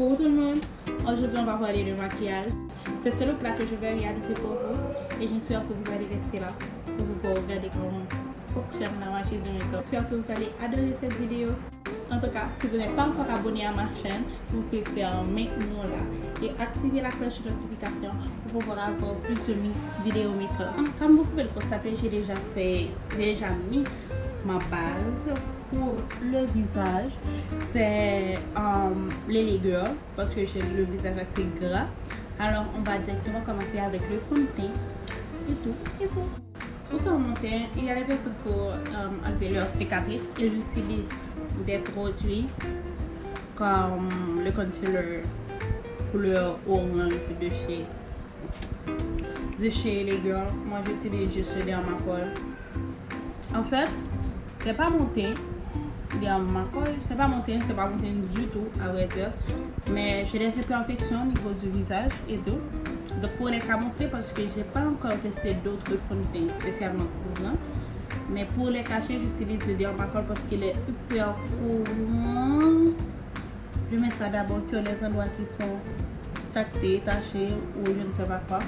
Coucou tout le monde, aujourd'hui on va parler de maquillage. C'est ce look là que je vais réaliser pour vous et j'espère que vous allez rester là pour vous pouvoir regarder comment fonctionne la machine du make-up. J'espère que vous allez adorer cette vidéo. En tout cas, si vous n'êtes pas encore abonné à ma chaîne, vous pouvez faire maintenant là et activer la cloche de notification pour pouvoir avoir plus de vidéos make-up. Comme vous pouvez le constater, j'ai déjà mis ma base pour le visage. C'est les légumes parce que j'ai le visage assez gras. Alors on va directement commencer avec le fond de teint et tout. Pour commencer, il y a des personnes pour enlever leurs cicatrices. Ils utilisent des produits comme le concealer couleur orange de chez les girls. Moi j'utilise juste le Dermacol. En fait, c'est pas mon teint. Dermacol, c'est pas mon teint du tout à vrai dire. Mais j'ai des imperfections au niveau du visage et tout. Donc pour les camoufler, parce que j'ai pas encore testé d'autres fonds de teint spécialement couvrants. Mais pour les cacher, j'utilise le Dermacol parce qu'il est hyper couvrant. Je mets ça d'abord sur les endroits qui sont tactés, tachés ou je ne sais pas quoi.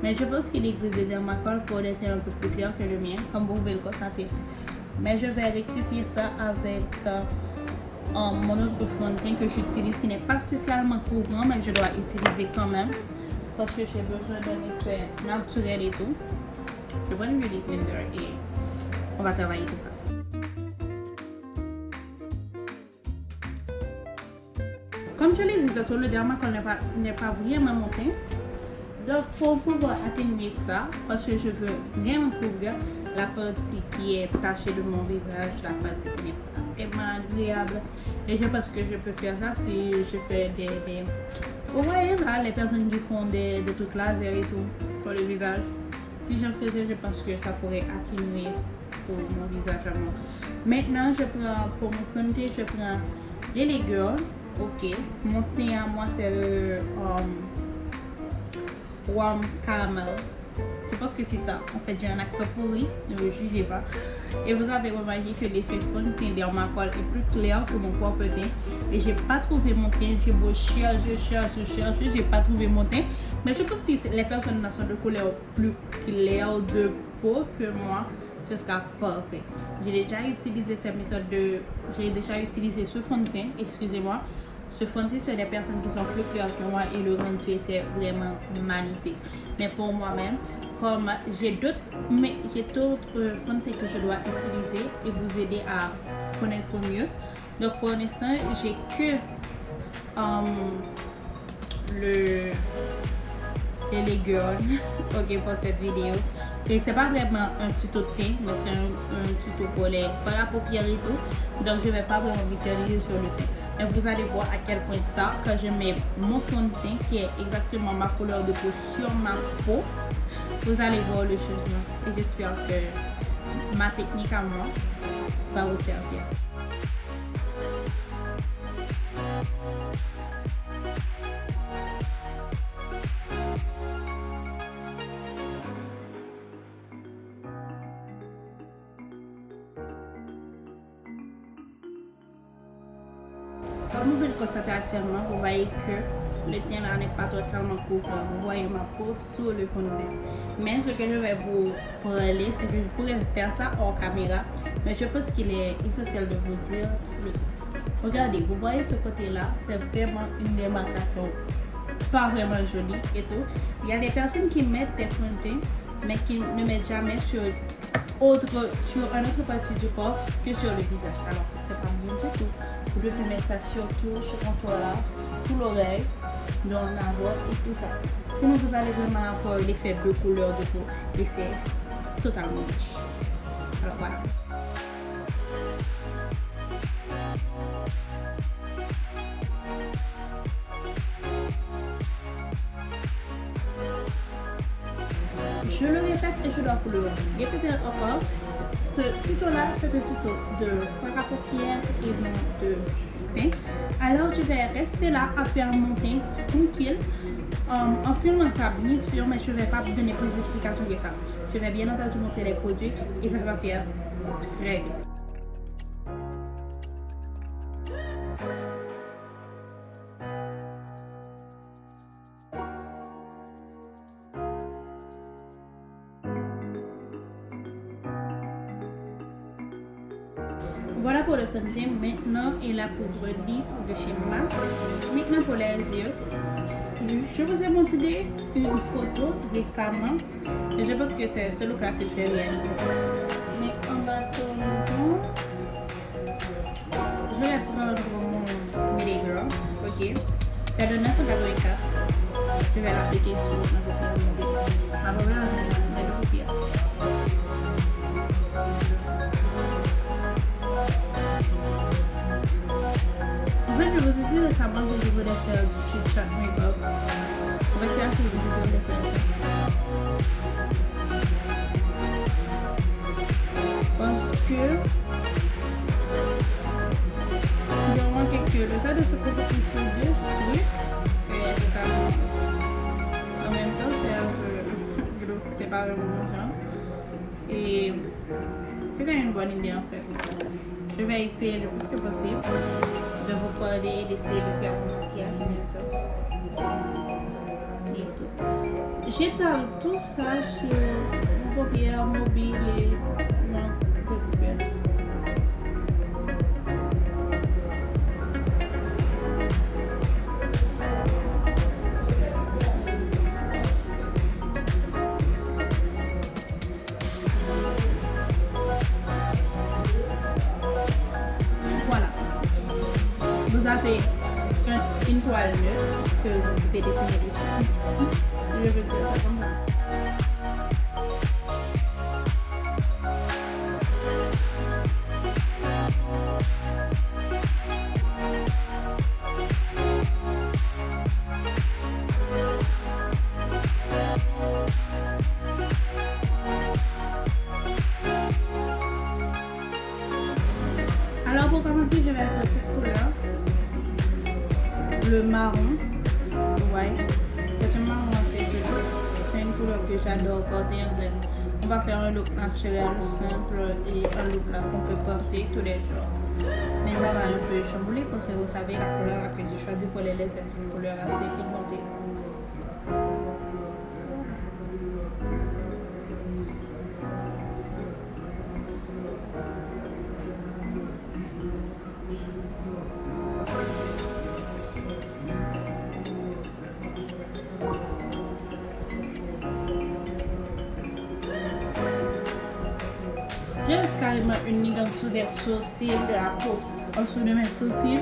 Mais je pense qu'il existe des Dermacol pour des teints un peu plus clairs que le mien, comme vous pouvez le constater. Mais je vais rectifier ça avec mon autre fond de teint que j'utilise, qui n'est pas spécialement couvrant, mais je dois utiliser quand même parce que j'ai besoin d'un effet naturel et tout. Je prends une Beauty Blender et on va travailler tout ça. Comme je l'ai dit, le Dermacol n'est pas vraiment mon teint. Donc pour pouvoir atténuer ça, parce que je veux vraiment couvrir la partie qui est tachée de mon visage, la partie qui n'est pas vraiment agréable. Et je pense que je peux faire ça si je fais des... Vous voyez là, les personnes qui font des trucs laser et tout pour le visage. Si j'en faisais, je pense que ça pourrait atténuer pour mon visage à moi. Maintenant, je prends pour mon fond de teint, je prends les légumes. Ok, mon teint à moi c'est le Warm Caramel. Je pense que c'est ça. En fait, j'ai un accent pourri, ne me jugez pas. Et vous avez remarqué que l'effet fond de teint Dermacol est plus clair que mon propre teint. Et j'ai pas trouvé mon teint. J'ai beau chercher, j'ai pas trouvé mon teint. Mais je pense que si les personnes sont de couleur plus claire de peau que moi, ce sera parfait. J'ai déjà utilisé cette méthode j'ai déjà utilisé ce fond de teint, excusez-moi. Ce fond de teint sur des personnes qui sont plus claires que moi et le rendu était vraiment magnifique. Mais pour moi-même, comme j'ai d'autres fonds de teint que je dois utiliser et vous aider à connaître mieux. Donc pour l'instant, j'ai que les légumes ok, pour cette vidéo. Et c'est pas vraiment un tuto de teint, mais c'est un tuto pour la paupière et tout. Donc je vais pas vraiment m'éterniser sur le teint. Et vous allez voir à quel point ça, quand je mets mon fond de teint qui est exactement ma couleur de peau sur ma peau, vous allez voir le changement. Et j'espère que ma technique à moi va vous servir. Comme vous pouvez le constater actuellement, vous voyez que le teint là n'est pas totalement couvrant. Vous voyez ma peau sur le fond de teint. Mais ce que je vais vous parler, c'est que je pourrais faire ça hors caméra. Mais je pense qu'il est essentiel de vous dire le truc. Regardez, vous voyez ce côté là, c'est vraiment une démarcation pas vraiment jolie et tout. Il y a des personnes qui mettent des fonds de teint, mais qui ne mettent jamais sur une autre partie du corps que sur le visage. Alors c'est pas bien du tout. Vous devez mettre ça surtout sur le contour là, tout l'oreille, dans la voix et tout ça. Sinon vous allez vraiment avoir l'effet de couleur de peau et c'est totalement moche. Alors voilà. Je le répète et je dois vous le répéter encore. Ce tuto là, c'est un tuto de fard à paupières et non de teint. Alors je vais rester là à faire mon teint tranquille en filmant ça bien sûr, mais je ne vais pas vous donner plus d'explications que ça. Je vais bien entendu montrer les produits et ça va faire très bien. Voilà pour le fond de teint. Maintenant, et la poudre lit de chez MAC. Maintenant pour les yeux. Je vous ai montré une photo récemment. Et je pense que c'est ce look-là que je vais réaliser. Mais en attendant, je vais prendre mon Milligras. Ok. C'est de 984. Je vais l'appliquer sur ma paupière. Ma paupière, je vais en fait, je vous ai dit récemment que je voulais faire du chit chat make-up. En fait, c'est assez difficile de faire ça. Parce que il y a moins que le fait de se poser sur Dieu, oui, c'est totalement. En même temps, c'est un peu glauque, c'est pas vraiment mon genre. Et c'est quand même une bonne idée en fait. Je vais essayer le plus que possible de vous parler, d'essayer de faire mon maquillage et tout. J'étale tout ça sur mon paupière mobile et mon quotidien. Vous avez une toile neutre que vous pouvez dessiner dessus. Je vais dire ça comme ça. Alors pour commencer, je vais faire cette couleur. Le marron, ouais, c'est un marron assez joli. C'est une couleur que j'adore porter en fait. On va faire un look naturel, simple et un look là qu'on peut porter tous les jours. Mais ça va un peu chambouler parce que vous savez la couleur que j'ai choisie pour les laisser, c'est une couleur assez pigmentée. Je laisse carrément une ligne en dessous des sourcils, de la peau, en dessous de mes sourcils,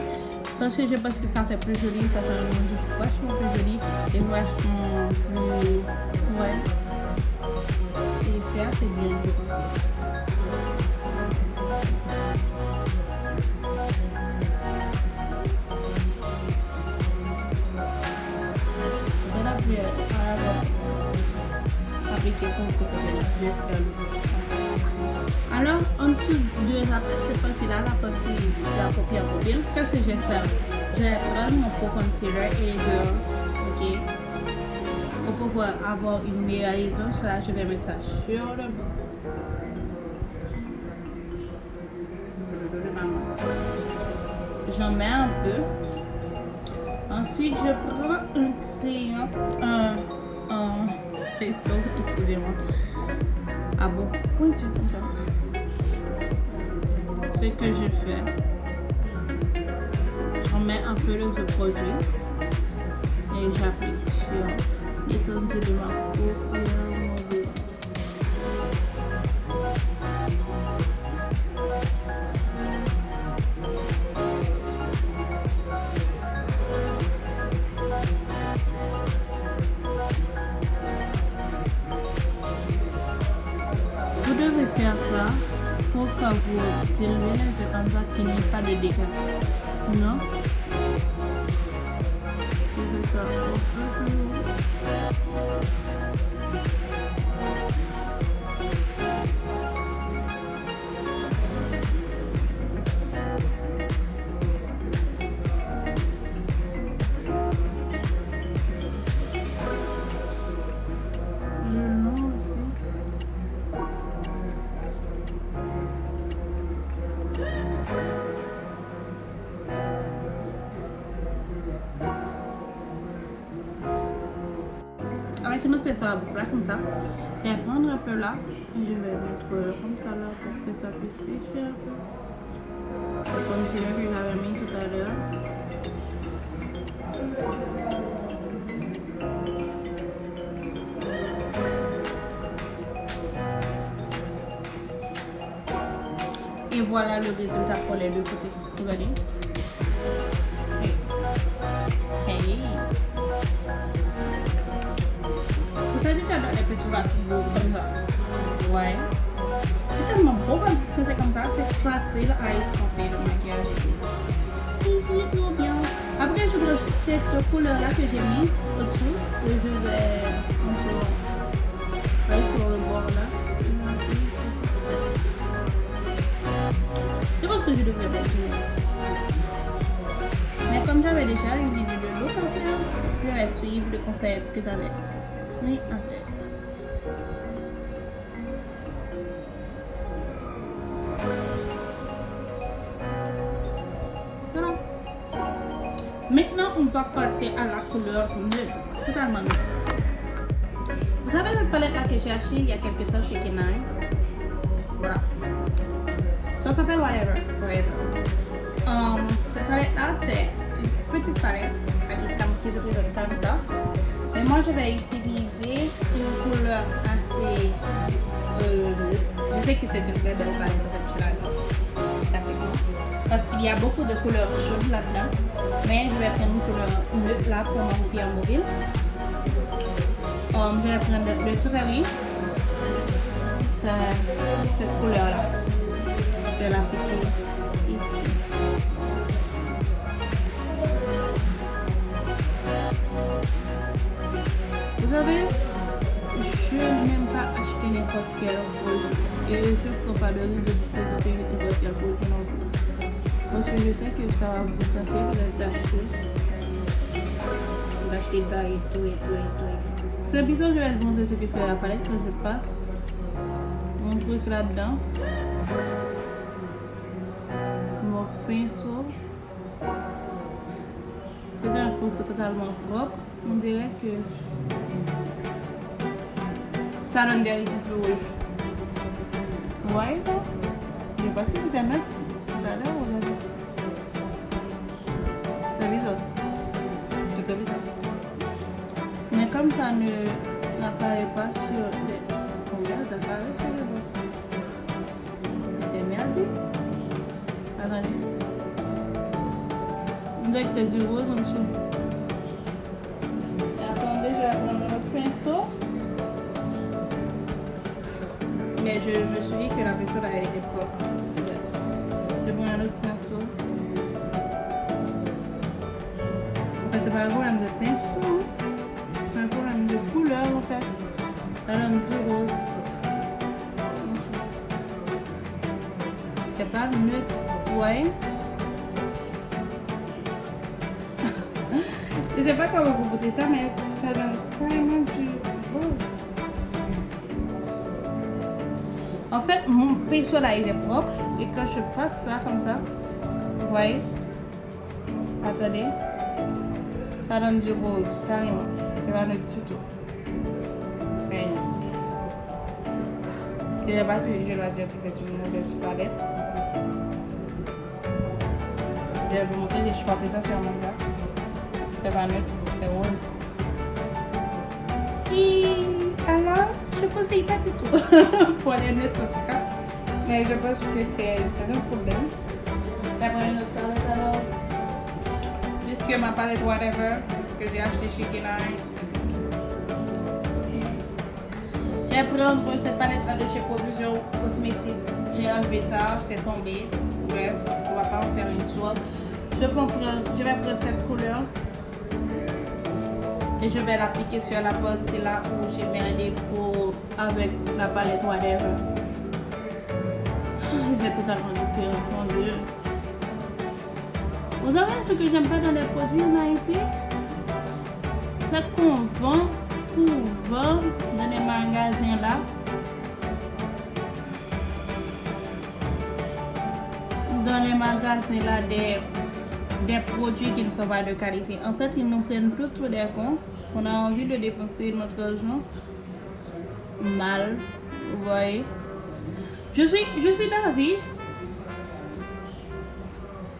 parce que je pense que ça fait plus joli, ça fait un rendu vachement plus joli et vachement plus. Ouais. Et c'est assez bien, je pense. Je l'ai appliqué comme ça pour le. Alors, en dessous de cette partie-là, la partie de la paupière mobile, qu'est-ce que je vais faire? Je vais prendre mon Pro Concealer et ok? Pour pouvoir avoir une meilleure aisance, là, je vais mettre ça sur le bas. J'en mets un peu. Ensuite, je prends un crayon, un pinceau, excusez-moi. Ah bon? Oui, tu comme ça. Ce que je fais, j'en mets un peu de ce produit et j'applique sur l'étendue de ma paupière mobile. Vous devez faire ça pour que vous élevez les yeux comme ça qu'il n'y ait pas de dégâts. Non? Je vais faire avec une autre pince à boucle là comme ça, je vais prendre un peu là et je vais mettre comme ça là pour que ça puisse sécher un peu. Le concealer que j'avais mis tout à l'heure. Et voilà le résultat pour les deux côtés. Regardez. Hey. Vous savez, j'adore les petits vases beaux comme ça. Ouais. C'est tellement beau quand c'est comme ça. C'est facile à estomper le maquillage. C'est trop bien. Après, je prends cette couleur-là que j'ai mis au-dessous. Et je vais un peu sur le bord là. Je pense que je devrais continuer. Mais comme j'avais déjà une vidéo de l'eau à faire, je vais suivre le conseil que j'avais mis en tête. Voilà. Maintenant, on va passer à la couleur neutre, totalement neutre. Vous savez cette palette là que j'ai achetée il y a quelques temps chez Kenai? Voilà. Ça s'appelle Whatever. Cette palette là, c'est une petite palette avec qui se présente comme ça. Mais moi, je vais utiliser une couleur assez neutre. Je sais que c'est une très belle palette parce qu'il y a beaucoup de couleurs chaudes là-dedans. Mais je vais prendre une couleur neutre là pour mon paupière mobile. Je vais prendre le Turari. C'est cette couleur là. Je vais l'appliquer ici. Vous savez, je n'aime pas acheter n'importe quel produit. Et je ne prends pas le risque de présenter n'importe quel produit non plus. Parce que je sais que ça va vous tenter d'acheter ça et tout. C'est bizarre, je vais vous montrer ce que fait la palette quand je passe mon truc là-dedans. Mon pinceau. C'est un pinceau totalement propre. On dirait que ça donne des résidus rouges. Ouais, je ne sais pas si c'était mettre tout à l'heure ou là. C'est bizarre. Tout est bizarre. Mais comme ça n'apparaît pas sur les... Regarde, ça apparaît sur les bords. C'est merdique. Attendez. On dirait que c'est du rose en dessous. Et attendez, je vais prendre notre pinceau. Mais je me suis dit que la pinceau là, elle était propre. Je prends un autre pinceau. En fait, c'est pas un problème de pinceau. C'est un problème de couleur en fait. Ça donne du rose. C'est pas neutre. Ouais. Je sais pas comment vous goûtez ça, mais ça donne carrément du rose. En fait, mon pinceau là il est propre. Et quand je passe ça comme ça, vous voyez? Attendez. Ça donne du rose, carrément. C'est pas neutre du tout. Très bien. Je ne sais pas si je dois dire que c'est une mauvaise palette. Je vais vous montrer, j'ai choisi ça sur mon gars. C'est pas neutre, c'est rose. Et alors, je ne conseille pas du tout pour les neutres en tout cas. Mais je pense que c'est un problème. D'avoir une autre palette alors. Puisque ma palette Whatever que j'ai acheté chez Kenai. Je vais prendre cette palette là de chez Provision Cosmétique. J'ai enlevé ça, c'est tombé. Bref, on va pas en faire une swap. Je vais prendre cette couleur et je vais l'appliquer sur la partie là où j'ai merdé avec la palette Whatever. C'est totalement différent, mon Dieu. Vous savez ce que j'aime pas dans les produits en Haïti? C'est qu'on vend souvent dans les magasins là. Dans les magasins là des produits qui ne sont pas de qualité. En fait, ils nous prennent tout pour des cons. On a envie de dépenser notre argent mal. Vous voyez? Je suis d'avis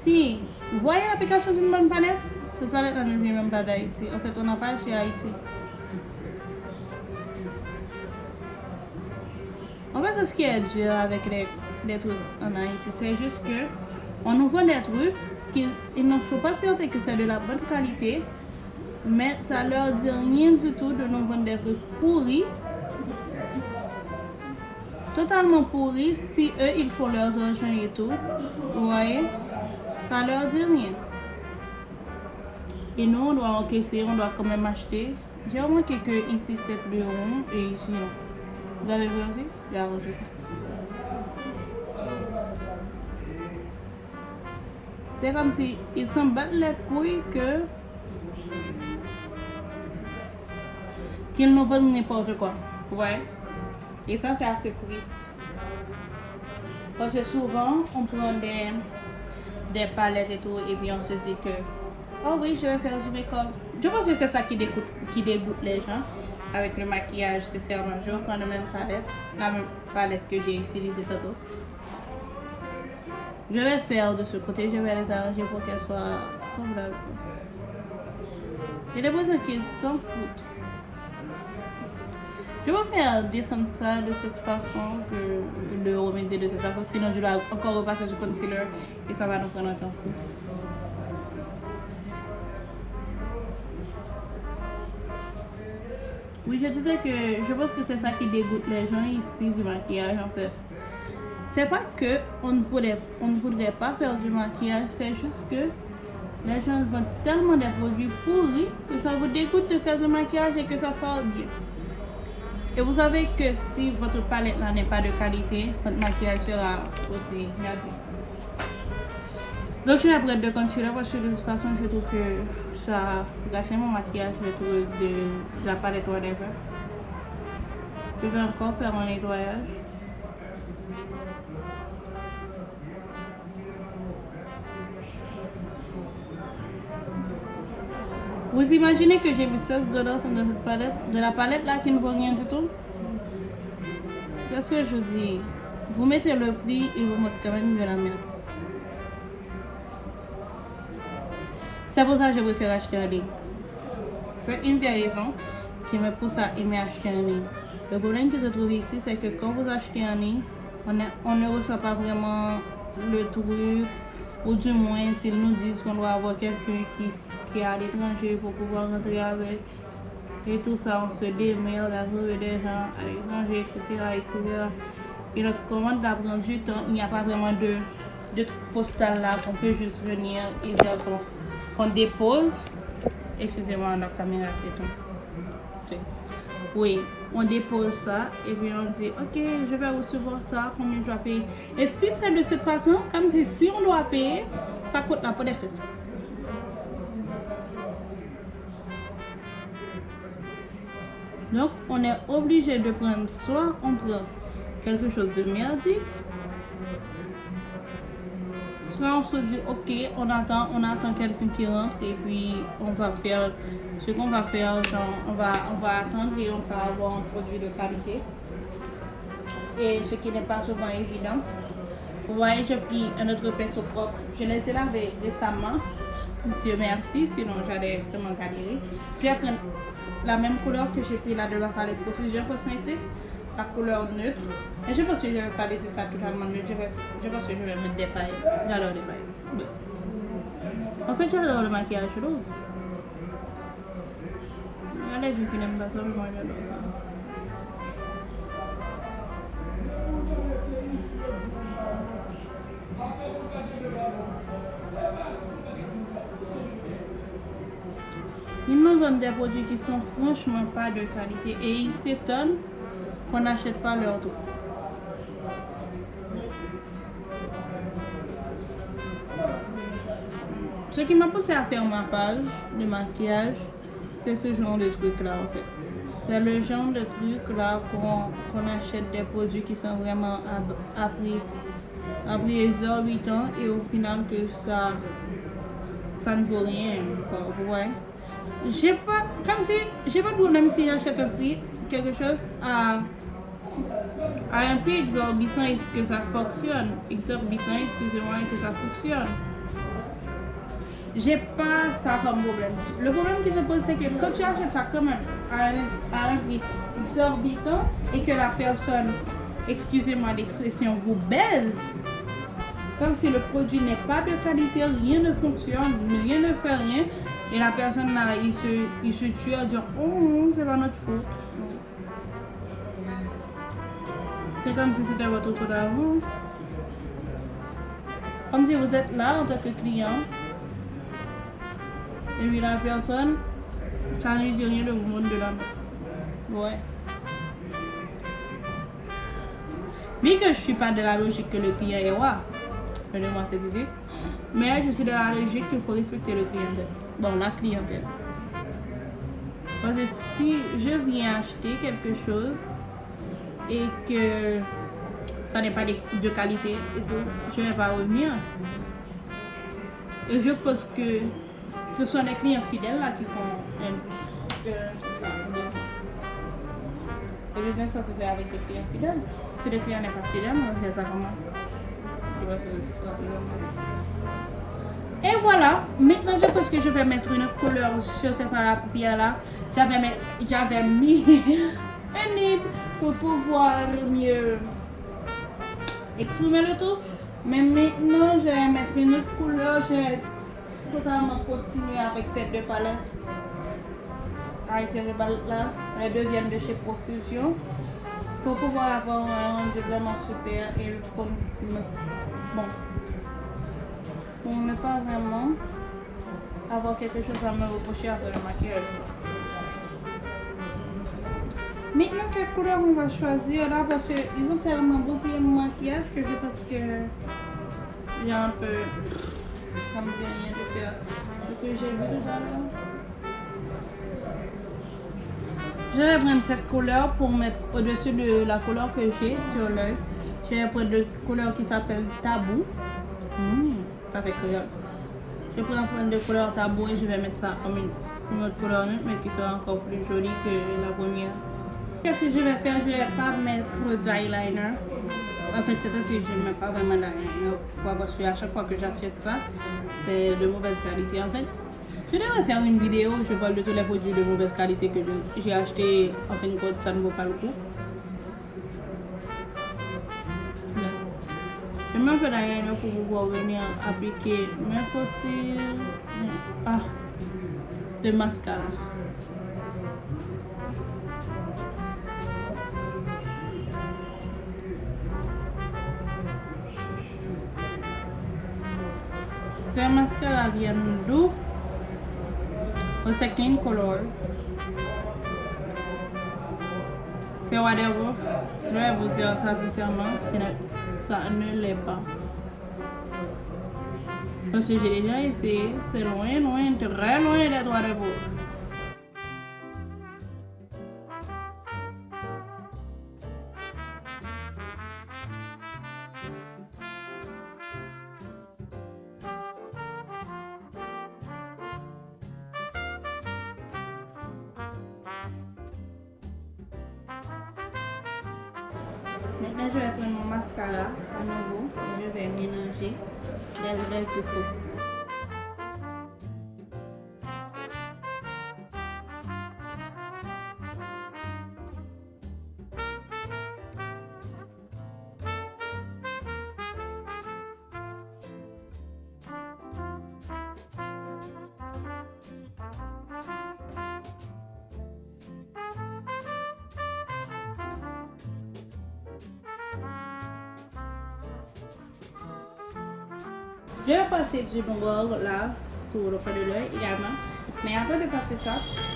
Si, vous voyez l'application d'une bonne palette? Cette palette ne vient même pas d'Haïti. En fait, on n'a pas acheté à Haïti. En fait, c'est ce qui est dur avec les trucs en Haïti. C'est juste que on nous vend des trucs qu'il ne faut pas certain que c'est de la bonne qualité, mais ça leur dit rien du tout de nous vendre des trucs pourris. Totalement pourris, si eux ils font leurs argent et tout, vous voyez, ça leur dit rien. Et nous on doit encaisser, on doit quand même acheter. J'ai remarqué que ici c'est plus rond et ici non. Vous avez vu aussi? J'ai arrangé ça. C'est comme si ils s'en battent les couilles qu'ils nous vendent n'importe quoi. Vous voyez? Et ça, c'est assez triste. Parce que souvent, on prend des palettes et tout, et puis on se dit que, oh oui, je vais faire du make-up. Je pense que c'est ça qui dégoûte les gens. Avec le maquillage, c'est seulement, je reprends la même palette que j'ai utilisée tantôt. Je vais faire de ce côté, je vais les arranger pour qu'elles soient semblables. J'ai l'impression qu'ils s'en foutent. Je vais faire descendre ça de cette façon, que le remettre de cette façon, sinon je dois encore repasser du concealer et ça va nous prendre un temps fou. Oui, je disais que je pense que c'est ça qui dégoûte les gens ici du maquillage en fait. C'est pas que on ne voudrait pas faire du maquillage, c'est juste que les gens vendent tellement des produits pourris que ça vous dégoûte de faire du maquillage et que ça sort bien. Et vous savez que si votre palette là n'est pas de qualité, votre maquillage sera aussi merdique. Donc je vais prendre de concealer parce que de toute façon je trouve que ça gâche mon maquillage de la palette whatever. Je vais encore faire un nettoyage. Vous imaginez que j'ai mis $16 dans cette palette, de la palette là qui ne vaut rien du tout? Qu'est-ce que je dis? Vous mettez le prix et vous mettez quand même de la merde. C'est pour ça que je préfère acheter en ligne. C'est une des raisons qui me pousse à aimer acheter en ligne. Le problème que je trouve ici, c'est que quand vous achetez en ligne, on ne reçoit pas vraiment le truc, ou du moins s'ils nous disent qu'on doit avoir quelqu'un qui est à l'étranger pour pouvoir rentrer avec, et tout ça, on se démerde à trouver des gens à l'étranger, etc. Et notre commande là prend du temps, il n'y a pas vraiment de truc postal là qu'on peut juste venir et dire qu'on dépose. Excusez-moi, notre caméra c'est tout. Oui, on dépose ça et puis on dit ok, je vais recevoir ça, combien je dois payer. Et si c'est de cette façon, comme si on doit payer, ça coûte la peau des fesses. Donc on est obligé de prendre, soit on prend quelque chose de merdique, soit on se dit ok, on attend quelqu'un qui rentre et puis on va faire ce qu'on va faire, genre on va attendre et on va avoir un produit de qualité. Et ce qui n'est pas souvent évident. Vous voyez, j'ai pris un autre pinceau propre, je les ai lavés récemment, Dieu merci, sinon j'allais vraiment galérer. Je vais prendre la même couleur que j'ai pris là de la palette Profusion Cosmétique, la couleur neutre. Et je pense que je ne vais pas laisser ça totalement neutre, je pense que je vais mettre des paillettes. J'adore les paillettes. En fait, j'adore le maquillage lourd. Il y a des gens qui n'aiment pas ça, mais moi j'adore ça. Ils nous vendent des produits qui sont franchement pas de qualité et ils s'étonnent qu'on n'achète pas leur tout. Ce qui m'a poussé à faire ma page de maquillage, c'est ce genre de truc là en fait. C'est le genre de truc là qu'on achète des produits qui sont vraiment à prix exorbitant et au final que ça ne vaut rien. Ouais. J'ai pas de problème si j'achète quelque chose à un prix exorbitant et que ça fonctionne. Exorbitant, excusez-moi, et que ça fonctionne. j'ai pas ça comme problème. Le problème qui se pose, c'est que quand tu achètes ça quand même à un prix exorbitant et que la personne, excusez-moi l'expression, vous baise, comme si le produit n'est pas de qualité, rien ne fonctionne, rien ne fait rien, et la personne là, il se tue à dire oh, c'est pas notre faute. C'est comme si c'était votre faute à vous. Comme si vous êtes là en tant que client, et puis la personne, ça ne dit rien de vous montre de la main. Ouais. Bien que je ne suis pas de la logique que le client est roi, prenez-moi cette idée, mais je suis de la logique qu'il faut respecter le clientèle. Bon, la clientèle. Parce que si je viens acheter quelque chose et que ça n'est pas de qualité et tout, je ne vais pas revenir. Et je pense que ce sont les clients fidèles là qui font le business, ça se fait avec les clients fidèles. Si le client n'est pas fidèle, on fait ça comment? Et voilà, maintenant je pense que je vais mettre une couleur sur ces paupières là. J'avais mis un nid pour pouvoir mieux exprimer le tout. Mais maintenant je vais mettre une autre couleur. Je vais totalement continuer avec ces deux palettes. Avec ces deux palettes là. Les deux viennent de chez Profusion. Pour pouvoir avoir un rendu vraiment super et pour ne pas vraiment avoir quelque chose à me reprocher après le maquillage. Maintenant, quelle couleur on va choisir là parce qu'ils ont tellement bousillé mon maquillage que je pense que j'ai un peu comme rien de faire ce que j'ai vu tout à l'heure. Je vais prendre cette couleur pour mettre au-dessus de la couleur que j'ai sur l'œil. Je vais prendre une couleur qui s'appelle Tabou. Ça fait créole. Je vais prendre des couleurs Tabou et je vais mettre ça comme une autre couleur, mais qui sera encore plus jolie que la première. Qu'est-ce que je vais faire? Je ne vais pas mettre d'eyeliner. En fait, c'est ainsi, je ne mets pas vraiment d'eyeliner. Parce que à chaque fois que j'achète ça, c'est de mauvaise qualité. En fait, je devrais faire une vidéo, je parle de tous les produits de mauvaise qualité que j'ai acheté. En fin de compte, ça ne vaut pas le coup. Je mets un peu d'eyeliner pour pouvoir venir appliquer mes fossiles. Le mascara. Ce mascara vient d'où? C'est Clean Color. C'est whatever. Je vais vous dire ça sincèrement, ça ne l'est pas. Parce que j'ai déjà essayé, c'est loin, très loin d'être whatever. Maintenant, je vais prendre mon mascara à nouveau et je vais mélanger les raies du faux. Je vais passer du bord là sur le coin de l'œil également. Mais avant de passer ça,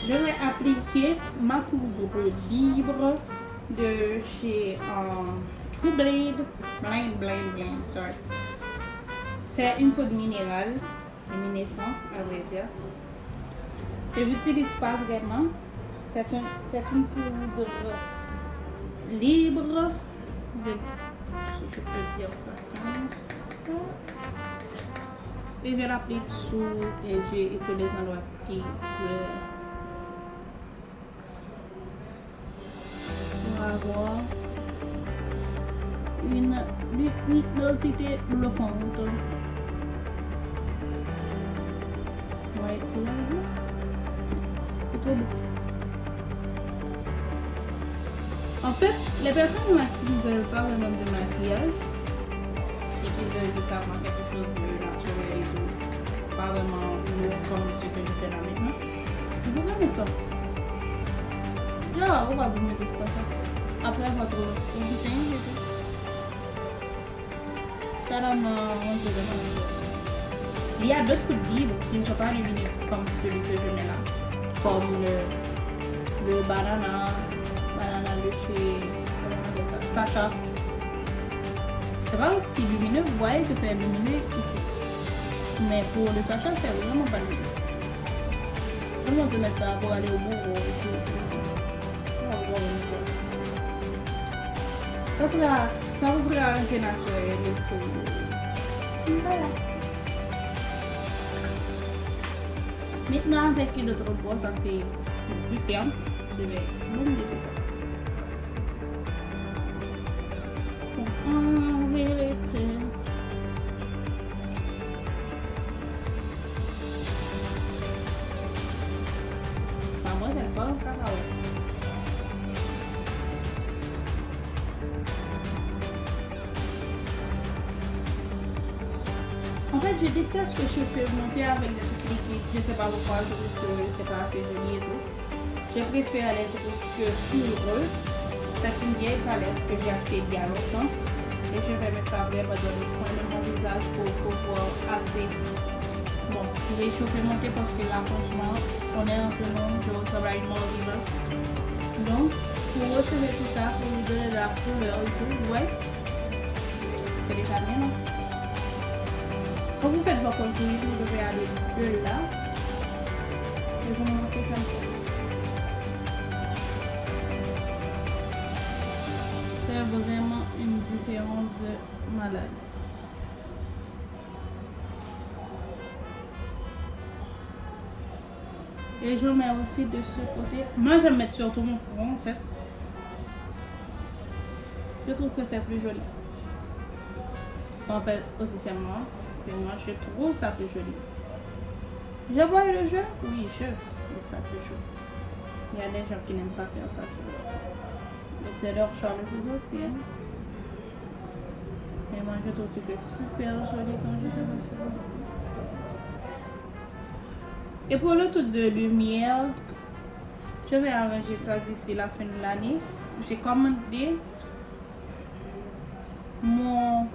je vais appliquer ma poudre libre de chez True Blade. Sorry. C'est une poudre minérale, luminescent à vrai dire, que j'utilise pas vraiment. C'est une poudre libre. Si je peux dire ça comme ça. Et je l'applique sous les yeux et tous les endroits qui pleurent. Pour avoir une luminosité bluffante. tout le jour. C'est trop beau. En fait, les personnes qui ne veulent pas vraiment de maquillage et qui veulent juste avoir quelque chose de naturel et tout, pas vraiment lourd comme ce que je fais là maintenant, vous pouvez mettre ça. Genre, pourquoi vous mettez pas ça? Après votre bouteille et tout. Ça donne un peu de mal. Il y a d'autres coups de livres qui ne sont pas lumineux comme celui que je mets là. Comme le banana de chez Sacha. C'est pas aussi lumineux, vous voyez que c'est lumineux ici. Mais pour le Sacha, c'est vraiment pas lumineux. Comment on peut mettre ça pour aller au bout? Ça vous fera un peu naturel et tout. Voilà. Maintenant, avec notre bois, ça c'est plus ferme. Je vais mouiller tout ça. Pour enlever les traits. Enfin, moi, j'aime pas le cacao. En fait, je déteste que je peux monter avec des trucs liquides. Je sais pas pourquoi, je trouve que c'est pas assez joli et tout. Je préfère les trucs poudreux. C'est une vieille palette que j'ai achetée il y a longtemps. Et je vais mettre ça vraiment dans le coin de mon visage pour pouvoir assez réchauffer mon pied parce que là, franchement, on est en ce moment, je travaille mon visage. Donc, pour recevoir tout ça, pour vous donner de la couleur et tout, ouais, c'est déjà bien, non? Quand vous faites votre couille, vous devez aller de là et vous montez comme ça. C'est vraiment une différence de malade. Et je mets aussi de ce côté. Moi, j'aime mettre surtout mon front en fait. Je trouve que c'est plus joli. En fait, aussi c'est moi. Je trouve ça plus joli. Je vois le jeu? Oui, je trouve ça plus joli. Il y a des gens qui n'aiment pas faire ça. Mais c'est leur charme plus aussi. Hein? Mais moi, je trouve que c'est super joli quand je fais ça. Et pour le truc de lumière, je vais arranger ça d'ici la fin de l'année. J'ai commandé mon